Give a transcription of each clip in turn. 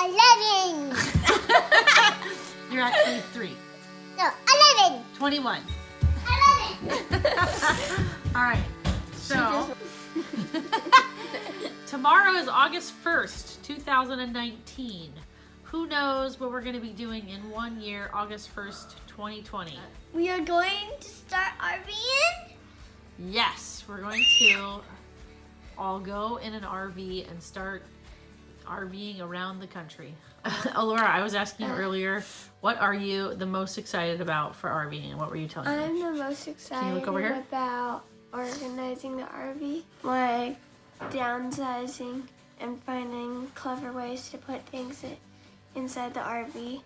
11. You're actually 3. No, 11. 21. 11. All right. So tomorrow is August 1st, 2019. Who knows what we're going to be doing in 1 year, August 1st, 2020? We are going to start RVing. Yes, we're going to all go in an RV and start RVing around the country. Laura, I was asking you earlier, what are you the most excited about for RVing? And what were you telling me? I'm the most excited look over here? about organizing the RV, like downsizing and finding clever ways to put things inside the RV.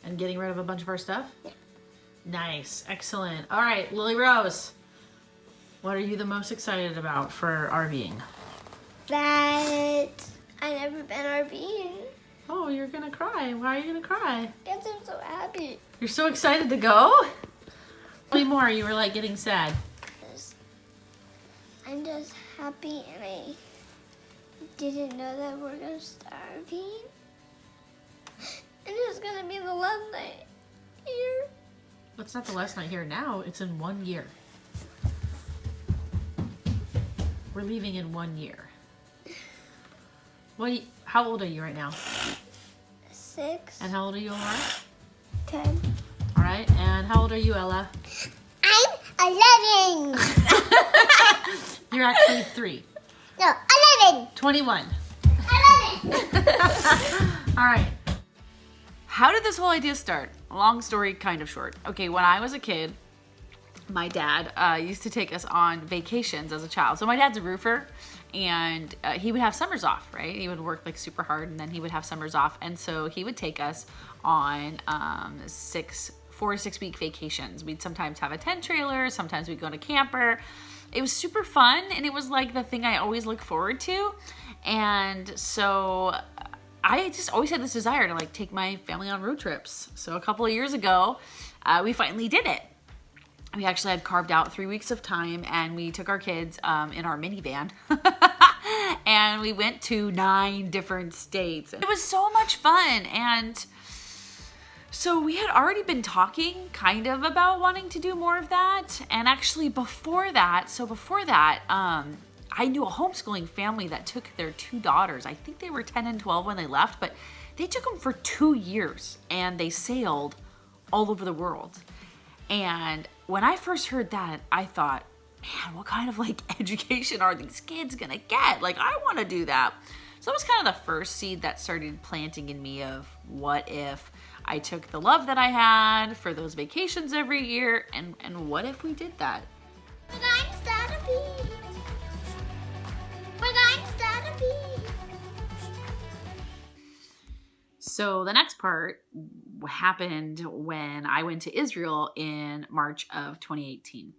And getting rid of a bunch of our stuff? Yeah. Nice. Excellent. All right, Lily Rose, what are you the most excited about for RVing? That I never been RVing. Oh, you're going to cry. Why are you going to cry? Because I'm so happy. You're so excited to go? Tell me more. You were like getting sad. I'm just happy and I didn't know that we're going to start RVing. And it's going to be the last night here. It's not the last night here now. It's in 1 year. We're leaving in 1 year. How old are you right now? 6. And how old are you, Laura? 10. All right. And how old are you, Ella? I'm 11. You're actually 3. No, 11. 21. 11. All right. How did this whole idea start? Long story, kind of short. Okay, when I was a kid, my dad used to take us on vacations as a child. So my dad's a roofer, and he would have summers off, right? He would work like super hard, and then he would have summers off. And so he would take us on 4 to 6 week vacations. We'd sometimes have a tent trailer, sometimes we'd go on a camper. It was super fun, and it was like the thing I always look forward to. And so I just always had this desire to like take my family on road trips. So a couple of years ago, we finally did it. We actually had carved out 3 weeks of time, and we took our kids in our minivan and we went to 9 different states. It was so much fun. And so we had already been talking kind of about wanting to do more of that. And actually before that, I knew a homeschooling family that took their 2 daughters. I think they were 10 and 12 when they left, but they took them for 2 years and they sailed all over the world. And when I first heard that, I thought, man, what kind of like education are these kids gonna get? Like, I wanna do that. So that was kind of the first seed that started planting in me of what if I took the love that I had for those vacations every year, and what if we did that? We're going to start a beach. We're going to start a beach. So the next part happened when I went to Israel in March of 2018.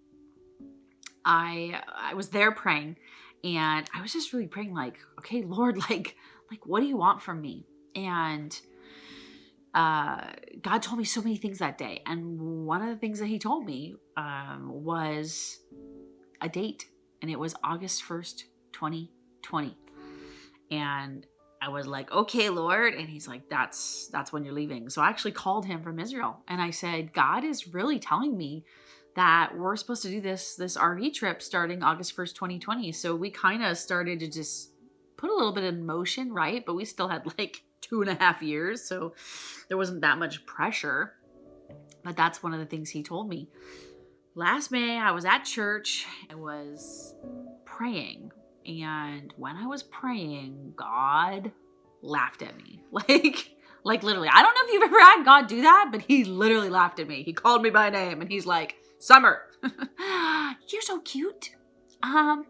I was there praying, and I was just really praying like, okay, Lord, like what do you want from me? And God told me so many things that day. And one of the things that he told me was a date, and it was August 1st, 2020. And I was like, okay, Lord. And he's like, that's when you're leaving. So I actually called him from Israel, and I said, God is really telling me that we're supposed to do this RV trip starting August 1st, 2020. So we kind of started to just put a little bit in motion, right? But we still had like 2.5 years. So there wasn't that much pressure. But that's one of the things he told me. Last May, I was at church. I was praying. And when I was praying, God laughed at me. Like literally. I don't know if you've ever had God do that, but he literally laughed at me. He called me by name, and he's like, Summer, you're so cute. I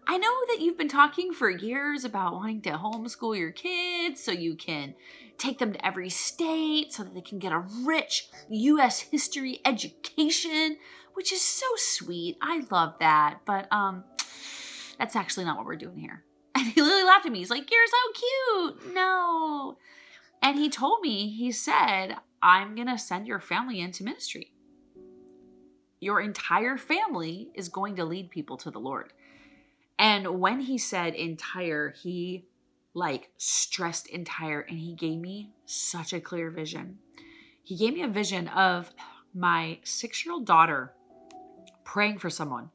know that you've been talking for years about wanting to homeschool your kids so you can take them to every state so that they can get a rich U.S. history education, which is so sweet. I love that. But that's actually not what we're doing here. And he literally laughed at me. He's like, you're so cute. No. And he told me, he said, I'm going to send your family into ministry. Your entire family is going to lead people to the Lord. And when he said entire, he like stressed and tired, and he gave me such a clear vision. He gave me a vision of my 6-year-old daughter praying for someone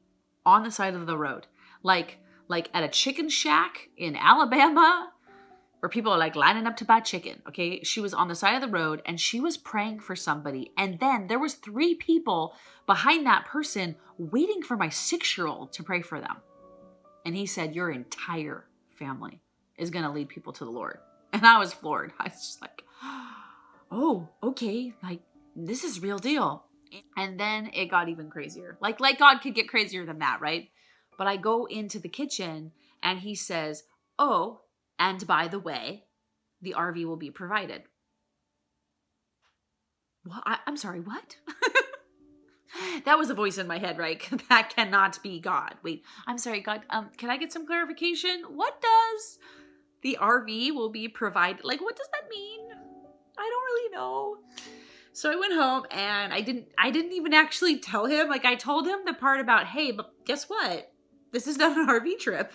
on the side of the road, like at a chicken shack in Alabama, where people are like lining up to buy chicken. Okay, she was on the side of the road and she was praying for somebody, and then there was 3 people behind that person waiting for my 6-year-old to pray for them. And he said, your entire family is going to lead people to the Lord. And I was floored. I was just like, oh, okay, like this is real deal. And then it got even crazier. Like God could get crazier than that, right? But I go into the kitchen and he says, oh, and by the way, the RV will be provided. Well, I'm sorry, what? That was a voice in my head, right? That cannot be God. Wait, I'm sorry, God. Can I get some clarification? What does the RV will be provided? Like, what does that mean? I don't really know. So I went home and I didn't even actually tell him. Like, I told him the part about, hey, but guess what? This is not an RV trip.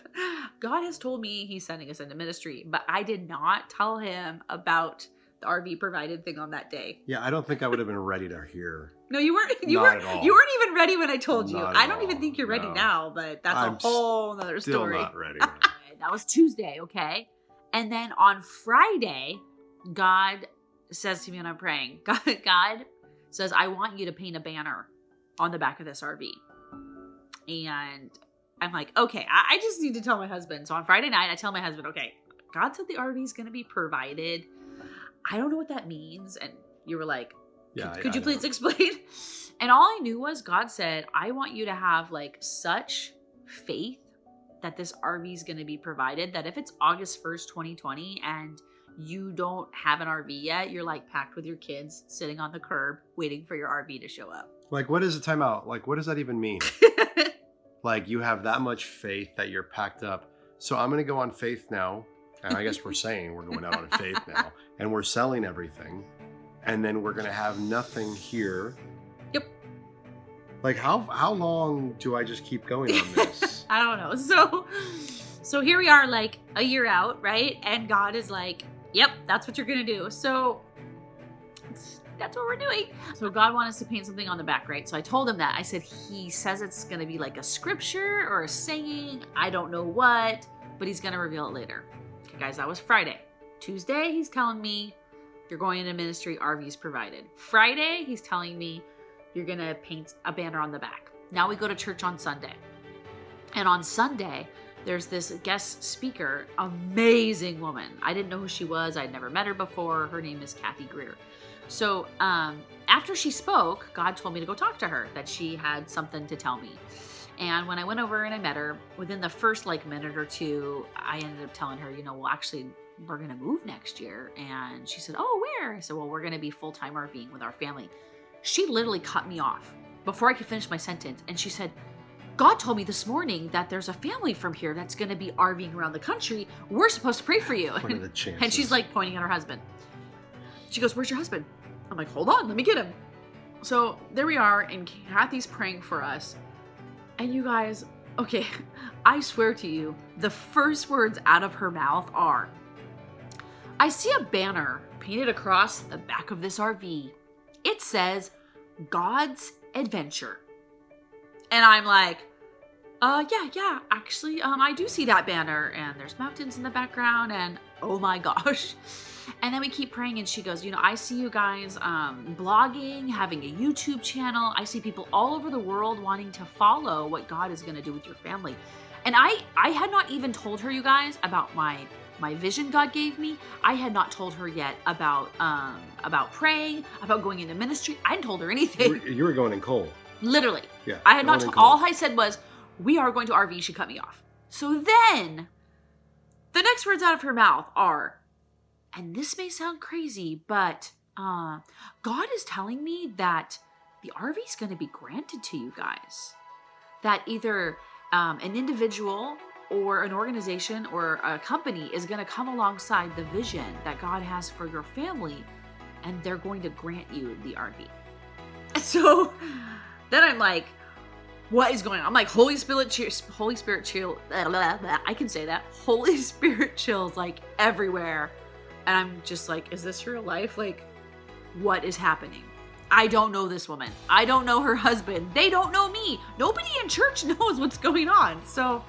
God has told me he's sending us into ministry, but I did not tell him about the RV provided thing on that day. Yeah, I don't think I would have been ready to hear. No, you weren't. You Not weren't. at all. You weren't even ready when I told you. Not I at don't even all, think you're ready no. now, but that's I'm a whole nother Still story. not ready. That was Tuesday, okay? And then on Friday, God says to me when I'm praying, God says, I want you to paint a banner on the back of this RV. And I'm like, okay, I just need to tell my husband. So on Friday night, I tell my husband, okay, God said the RV is going to be provided. I don't know what that means. And you were like, Yeah, could you I please know. explain? And all I knew was God said, I want you to have like such faith that this RV is going to be provided, that if it's August 1st, 2020, and you don't have an RV yet, you're like packed with your kids sitting on the curb waiting for your RV to show up. Like, what is a timeout? Like, what does that even mean? Like, you have that much faith that you're packed up. So I'm going to go on faith now. And I guess we're saying we're going out on faith now. And we're selling everything. And then we're going to have nothing here. Yep. Like, how long do I just keep going on this? I don't know. So here we are, like a year out, right? And God is like, yep, that's what you're going to do. So that's what we're doing. So God wanted us to paint something on the back, right? So I told him that. I said, he says it's going to be like a scripture or a saying. I don't know what, but he's going to reveal it later. Okay, guys, that was Friday. Tuesday, he's telling me you're going into ministry, RV's provided. Friday, he's telling me you're going to paint a banner on the back. Now we go to church on Sunday. And on Sunday, there's this guest speaker, amazing woman. I didn't know who she was. I'd never met her before. Her name is Kathy Greer. So after she spoke, God told me to go talk to her, that she had something to tell me. And when I went over and I met her, within the first like minute or two, I ended up telling her, well, actually, we're going to move next year. And she said, oh, where? I said, well, we're going to be full-time RVing with our family. She literally cut me off before I could finish my sentence. And she said, God told me this morning that there's a family from here that's going to be RVing around the country. We're supposed to pray for you. What are the chances? And she's like pointing at her husband. She goes, where's your husband? I'm like, hold on, let me get him. So there we are, and Kathy's praying for us. And you guys, okay, I swear to you, the first words out of her mouth are, I see a banner painted across the back of this RV. It says, God's Adventure. And I'm like, yeah, actually, I do see that banner, and there's mountains in the background, and oh my gosh. And then we keep praying, and she goes, I see you guys blogging, having a YouTube channel. I see people all over the world wanting to follow what God is going to do with your family. And I had not even told her, you guys, about my vision God gave me. I had not told her yet about praying, about going into ministry. I hadn't told her anything. You were going in cold. Literally. Yeah. I had not going in all cold. I said was, we are going to RV. She cut me off. So then the next words out of her mouth are, and this may sound crazy, but God is telling me that the RV is going to be granted to you guys. That either an individual or an organization or a company is going to come alongside the vision that God has for your family, and they're going to grant you the RV. So then I'm like, what is going on? I'm like, Holy Spirit chill. I can say that. Holy Spirit chills like everywhere. And I'm just like, is this real life? Like, what is happening? I don't know this woman. I don't know her husband. They don't know me. Nobody in church knows what's going on. So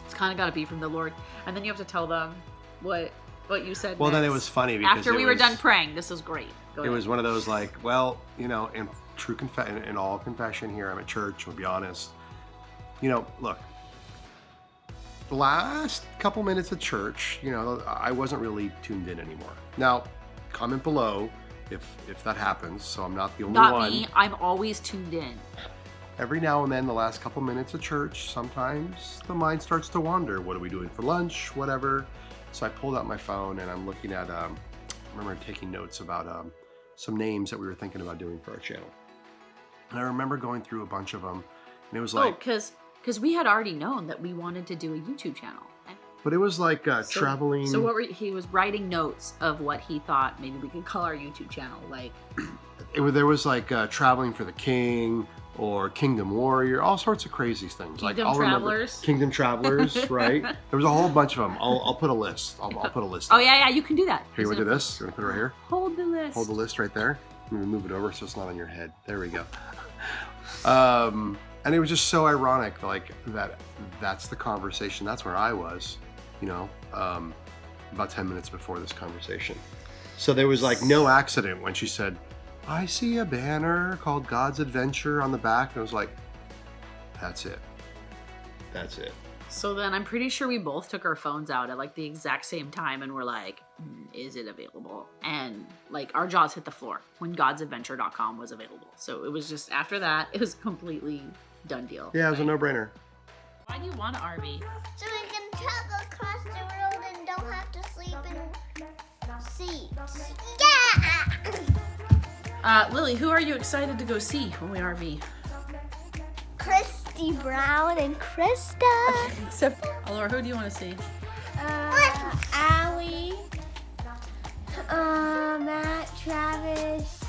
it's kind of got to be from the Lord. And then you have to tell them what you said. Well, next. then it was funny because after we were done praying, this was great. Go It ahead. was one of those like, well, you know, in true in all confession here, I'm at church. We'll be honest. You know, look, the last couple minutes of church, you know, I wasn't really tuned in anymore. Now, comment below if that happens. So I'm not the only one. Not me. I'm always tuned in. Every now and then, the last couple minutes of church, sometimes the mind starts to wander. What are we doing for lunch? Whatever. So I pulled out my phone and I'm looking at, I remember taking notes about some names that we were thinking about doing for our channel. And I remember going through a bunch of them, and it was like, because we had already known that we wanted to do a YouTube channel. but it was like traveling. So he was writing notes of what he thought maybe we could call our YouTube channel, like There was like traveling for the king or Kingdom Warrior, all sorts of crazy things. Kingdom I'll remember Travelers. Kingdom Travelers, right? There was a whole bunch of them. I'll put a list. I'll put a list. Oh yeah, you can do that. Here, you want to do this? You want to put it right here? Hold the list. Hold the list right there. Let me move it over so it's not on your head. There we go. And it was just so ironic, like that's the conversation. That's where I was, you know, about 10 minutes before this conversation. So there was like no accident when she said, I see a banner called God's Adventure on the back. And I was like, that's it. That's it. So then I'm pretty sure we both took our phones out at like the exact same time and we're like, is it available? And like our jaws hit the floor when godsadventure.com was available. So it was just after that, it was a completely done deal. Yeah, it was a no-brainer. Why do you want an RV? So we can travel across the world and don't have to sleep in seats. Yeah! Lily, who are you excited to go see when we RV? Christy Brown and Krista. Except, Laura, who do you want to see? Allie, Matt, Travis,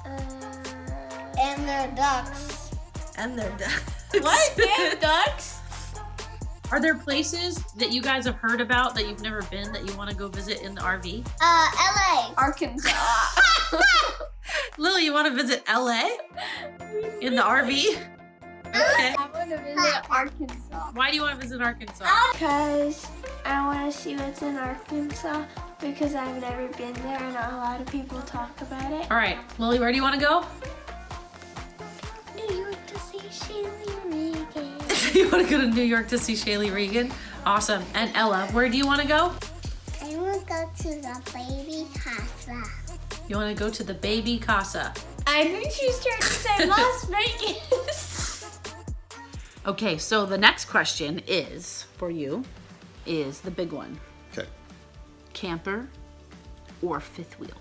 And their ducks. And their ducks. what? Damn ducks? Are there places that you guys have heard about that you've never been that you want to go visit in the RV? LA. Arkansas. Lily, you want to visit LA in the RV? Okay. I want to visit Arkansas. Why do you want to visit Arkansas? Because I want to see what's in Arkansas because I've never been there and not a lot of people talk about it. All right, Lily, where do you want to go? New York to see Shaylee Regan. You want to go to New York to see Shaylee Regan? Awesome. And Ella, where do you want to go? I want to go to the baby casa. You want to go to the baby casa. I think she's trying to say Las Vegas. Okay, so the next question is for you is the big one. Okay. Camper or fifth wheel?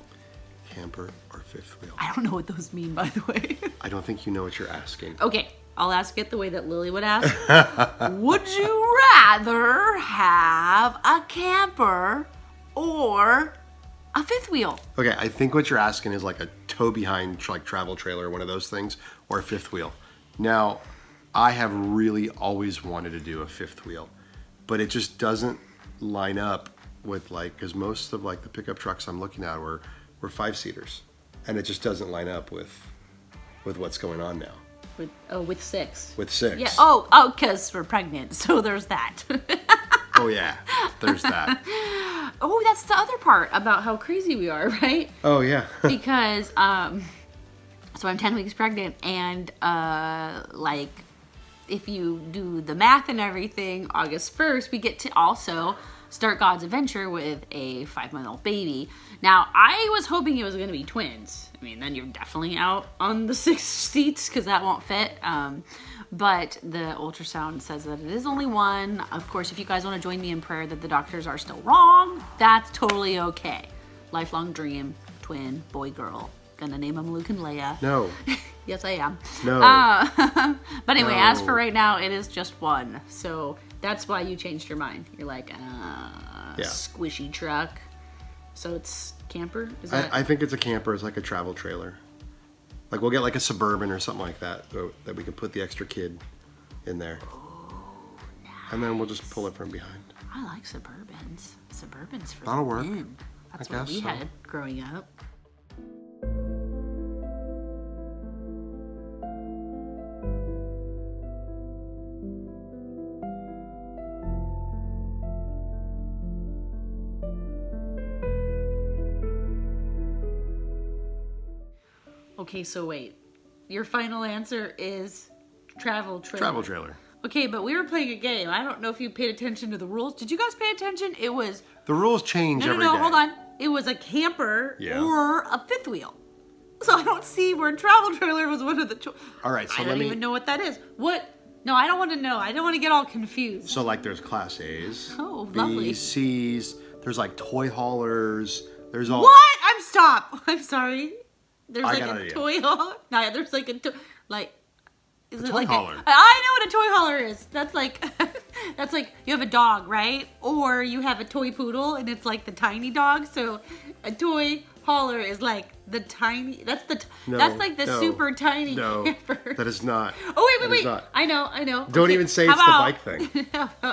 Camper or fifth wheel? I don't know what those mean, by the way. I don't think you know what you're asking. Okay, I'll ask it the way that Lily would ask. Would you rather have a camper or a fifth wheel? Okay, I think what you're asking is like a tow behind like travel trailer, one of those things, or a fifth wheel. Now, I have really always wanted to do a fifth wheel, but it just doesn't line up with like, because most of like the pickup trucks I'm looking at were 5-seaters, and it just doesn't line up with what's going on now. With 6. With 6. Yeah. Oh, because we're pregnant, so there's that. Oh yeah, there's that. Oh, that's the other part about how crazy we are, right? Oh yeah. Because so I'm 10 weeks pregnant, and like if you do the math and everything, August 1st we get to also start God's Adventure with a 5-month-old baby. Now I was hoping it was going to be twins. I mean, then you're definitely out on the 6 seats because that won't fit. But the ultrasound says that it is only 1. Of course, if you guys want to join me in prayer that the doctors are still wrong, that's totally okay. Lifelong dream, twin, boy, girl. Gonna name them Luke and Leia. No. Yes, I am. No. But anyway, No. as for right now, it is just 1. So that's why you changed your mind. You're like, Yeah. squishy truck. So it's camper? Is that? I think it's a camper. It's like a travel trailer. Like we'll get like a Suburban or something like that that we can put the extra kid in there. And then we'll just pull it from behind. I like Suburbans. Suburbans for That'll the work. men. That's I what guess we so. had growing up. Okay, so wait. Your final answer is travel trailer. Travel trailer. Okay, but we were playing a game. I don't know if you paid attention to the rules. Did you guys pay attention? It was... The rules change every day. hold on. It was a camper Yeah. or a fifth wheel. So I don't see where travel trailer was one of the... All right, so I don't even know what that is. What? No, I don't want to know. I don't want to get all confused. So like there's Class A's, Oh, B's, lovely. C's. There's like toy haulers. There's all. What? I'm sorry. There's I like got an a idea. toy hauler. No, there's like a like. Is A it toy like hauler. I know what a toy hauler is. That's like, that's like you have a dog, right? Or you have a toy poodle, and it's like the tiny dog. So, a toy hauler is like the tiny. That's like the no, super tiny No, camper. that is not. Oh That is wait. not. I know. Don't Okay, even say how it's the about- bike thing.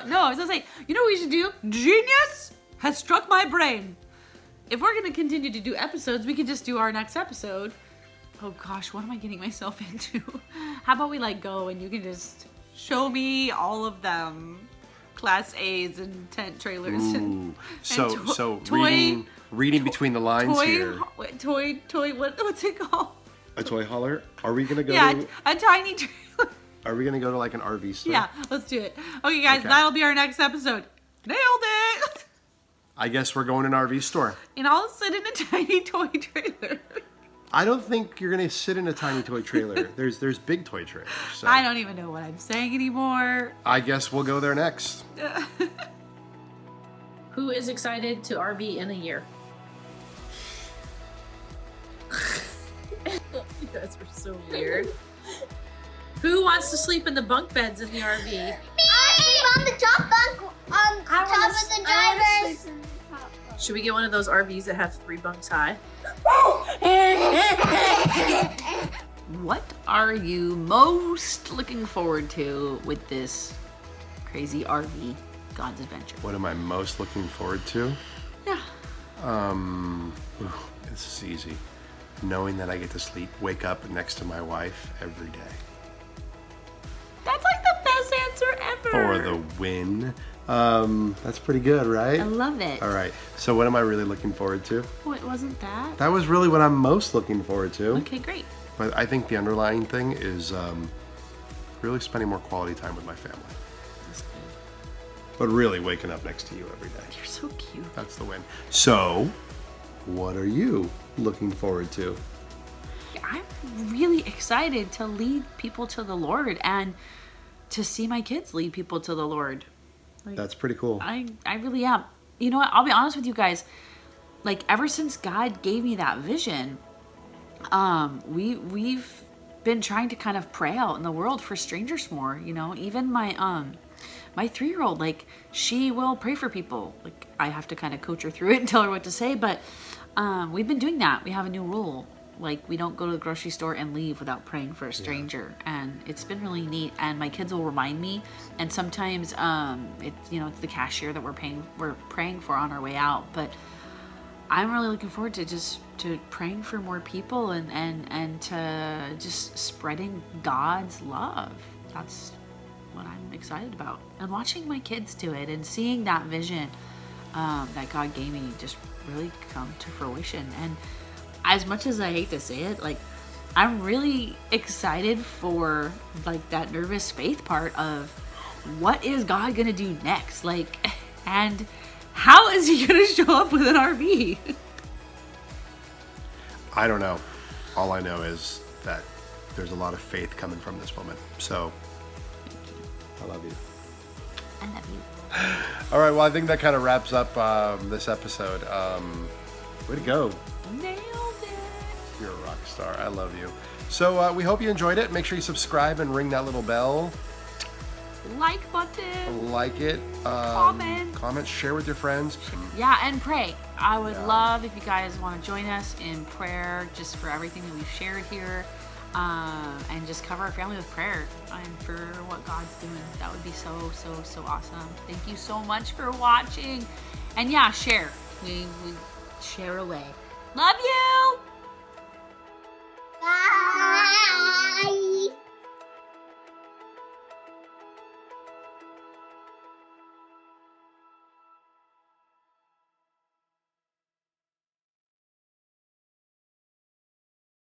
No, I was gonna say, you know what we should do? Genius has struck my brain. If we're gonna continue to do episodes, we could just do our next episode. Oh gosh, what am I getting myself into? How about we like go and you can just show me all of them, Class A's and tent trailers and Ooh. So toy reading between the lines here. toy. What's it called? A toy hauler. Are we gonna go? Yeah, To, a tiny trailer. are we gonna go to like an RV store? Yeah, let's do it. Okay, guys, Okay. that'll be our next episode. Nailed it. I guess we're going to an RV store. And I'll sit in a tiny toy trailer. I don't think you're gonna sit in a tiny toy trailer. There's big toy trailers. So I don't even know what I'm saying anymore. I guess we'll go there next. Who is excited to RV in a year? You guys are so weird. Who wants to sleep in the bunk beds in the RV? Me! On the top bunk, on top of the driver's. Should we get one of those RVs that have 3 bunks high? What are you most looking forward to with this crazy RV God's Adventure? What am I most looking forward to? Yeah. This is easy. Knowing that I get to wake up next to my wife every day. That's like the best answer ever. For the win. That's pretty good, right? I love it. All right. So what am I really looking forward to? Oh, it wasn't that? That was really what I'm most looking forward to. Okay, great. But I think the underlying thing is really spending more quality time with my family. That's good. But really waking up next to you every day. You're so cute. That's the win. So, what are you looking forward to? I'm really excited to lead people to the Lord and to see my kids lead people to the Lord. That's pretty cool. I really am. You know what? I'll be honest with you guys. Like, ever since God gave me that vision, we've been trying to kind of pray out in the world for strangers more. You know, even my 3-year-old, like, she will pray for people. Like, I have to kind of coach her through it and tell her what to say. But we've been doing that. We have a new rule. Like, we don't go to the grocery store and leave without praying for a stranger. Yeah. And it's been really neat. And my kids will remind me. And sometimes it's the cashier that we're praying for on our way out. But I'm really looking forward to praying for more people and to just spreading God's love. That's what I'm excited about. And watching my kids do it and seeing that vision that God gave me just really come to fruition. And as much as I hate to say it, like, I'm really excited for like that nervous faith part of what is God gonna do next? Like, and how is he gonna show up with an RV? I don't know. All I know is that there's a lot of faith coming from this woman. So, I love you. I love you. All right, well, I think that kind of wraps up this episode. Way to go. Nailed it. You're a rock star. I love you. So we hope you enjoyed it. Make sure you subscribe and ring that little bell. Like button. Like it. Comment. Share with your friends. Yeah, and pray. I would love if you guys want to join us in prayer just for everything that we've shared here. and just cover our family with prayer and for what God's doing. That would be so awesome. Thank you so much for watching. And yeah, share. We share away. Love you.